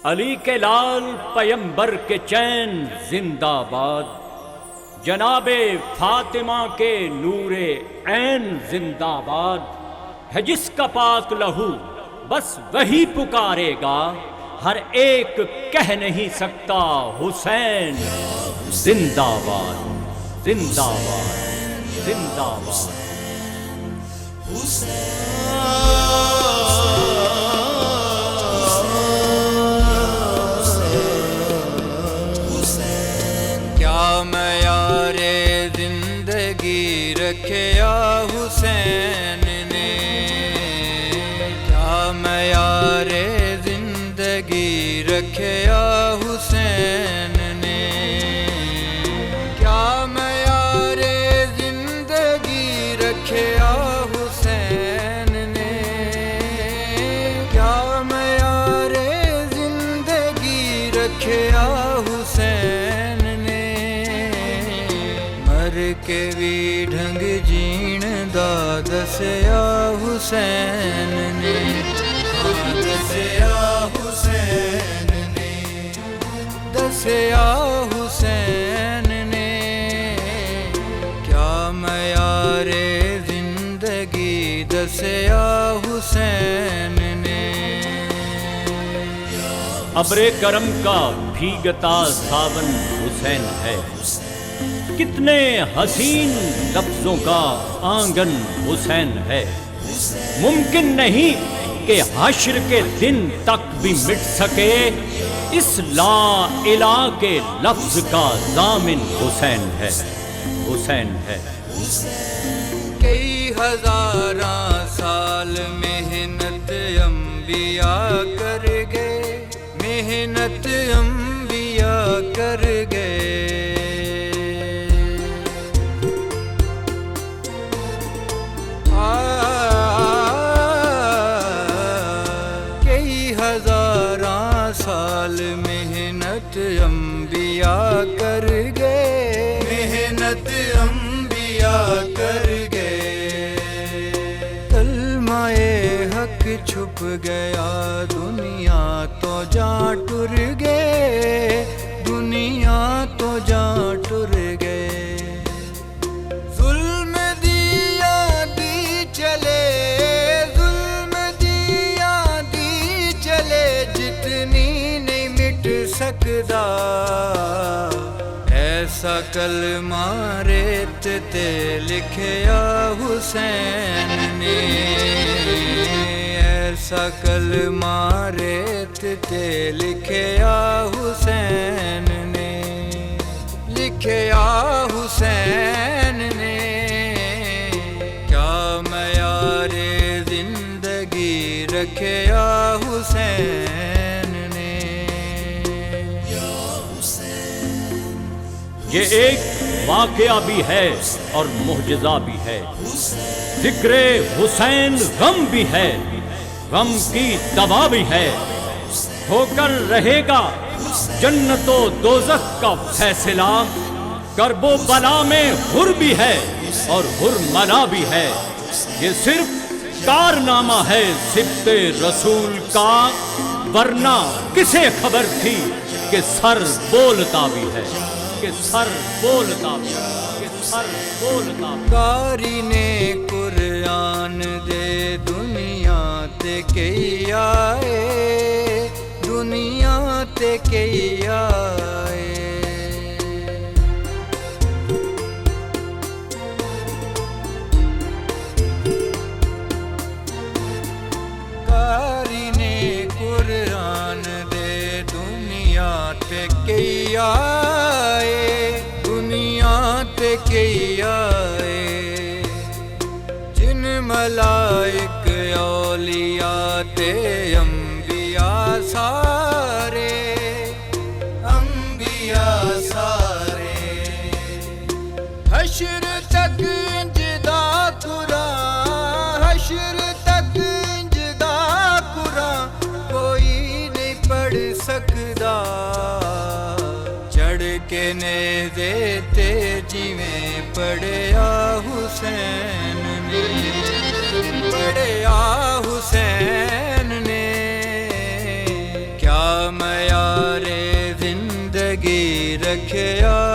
علی کے لال پیمبر کے چین زندہ باد، جناب فاطمہ کے نور عین زندہ باد، ہے جس کا پاک لہو بس وہی پکارے گا، ہر ایک کہہ نہیں سکتا حسین زندہ باد، زندہ باد، زندہ باد۔ کیا معیار زندگی رکھیا حسین نے، کیا معیار زندگی رکھیا حسین نے، کیا معیار زندگی رکھیا حسین نے، کیا معیار زندگی رکھیا حسین نے، مر کے بھی ڈھنگ جین دا دسیا حسین نے، دسیا حسین نے، دسیا حسین نے، کیا معیار زندگی دسیا حسین نے۔ ابر کرم کا بھیگتا ساون حسین ہے، کتنے حسین لفظوں کا آنگن حسین ہے، ممکن نہیں کہ حشر کے دن تک بھی مٹ سکے اس لا الہ کے لفظ کا ضامن حسین ہے، حسین ہے۔ کئی ہزاراں سال محنت انبیاء کر گئے، محنت انبیاء کر گئے، کئی ہزاراں سال محنت انبیاء کر گئے، محنت انبیاء کر گئے، کلمہ حق چھپ گیا دنیا تو جاں ٹر گئے، دنیا تو جاں ٹر گئے، ظلم دیا دی چلے، ظلم دیا دی چلے، جتنی نہیں مٹ سکدا، ایسا کلمہ ریت تے لکھیا حسین نے، ایسا کلمہ ریت تے لکھیا حسین نے، لکھیا حسین نے، کیا معیار زندگی رکھیا حسین نے۔ یہ ایک واقعہ بھی ہے اور معجزہ بھی ہے، ذکر حسین غم بھی ہے، غم کی دوا بھی ہے، ہو کر رہے گا جنت و دوزخ کا فیصلہ، کرب و بلا میں حر بھی ہے اور حر منا بھی ہے، یہ صرف کارنامہ ہے سبط رسول کا، ورنہ کسے خبر تھی کہ سر بولتا بھی ہے، کہ سر بولتا بھی ہے، کہ سر بولتا بھی ہے۔ کاری نے قرآن دے دنیا تے کئی آئے، دنیا تے کئی آئے، کاری نے قرآن دے دنیا تے کئی آئے، دنیا تے کئی آئے، جن ملائک اولیاء تے انبیاء سارے، انبیاء سارے، حشر تک انجدا قرآن، حشر تک انجدا قرآن کوئی نہیں پڑھ سکدا، چڑھ کے نیزے تے جویں پڑھیا حسین نے، پڑھیا حسین نے، کیا میں ਲਿਖਿਆ